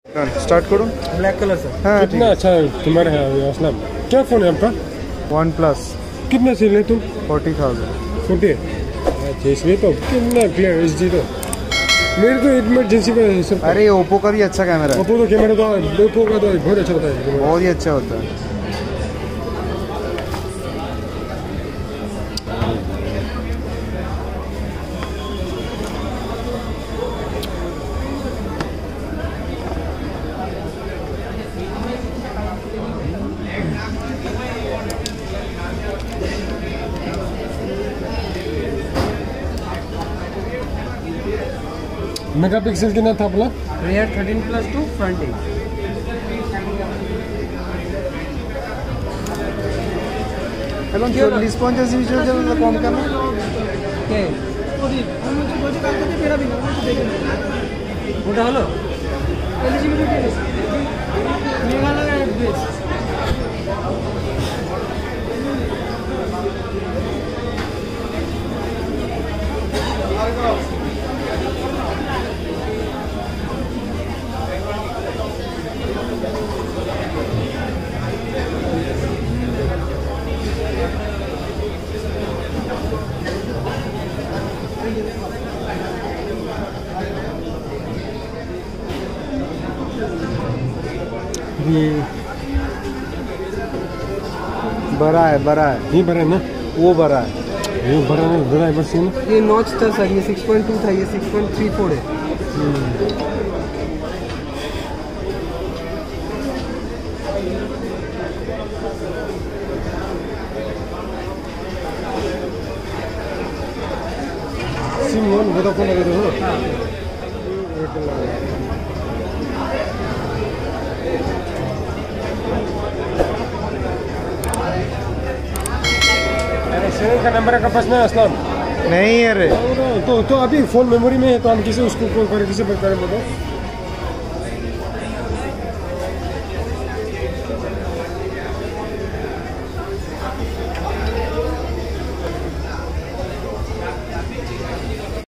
Start करूँ? Black colour sir. हाँ कितना अच्छा है तुम्हारे यहाँ असलम। क्या फ़ोन है आपका? OnePlus। कितना से ले तुम? 40,000। 40। अच्छा इसलिए तो कितना क्लियर HD तो मेरे तो इमरजेंसी का है सब। अरे ओप्पो का भी अच्छा कैमरा है। ओप्पो तो कैमरा तो ओप्पो का तो बहुत अच्छा होता है, बहुत ही अच्छा होता है। मेगापिक्सल कितना था अपना? Rear 13+2 front 8। এবং 40-50 ভিতরে যেটা কম কেন? কে ওটা হলো बड़ा है ये बड़ा है ना, वो बड़ा है। ये बड़ा है बस ये ना। ये नॉच था सर, ये 6.2 था, ये 6.34 है। सिम लोन वोडाफोन लगे हो? सेवन का नंबर का पास में असलम नहीं है रे। तो अभी फोन मेमोरी में है तो हम किसे उसको कॉल करें, किसे करें बताओ?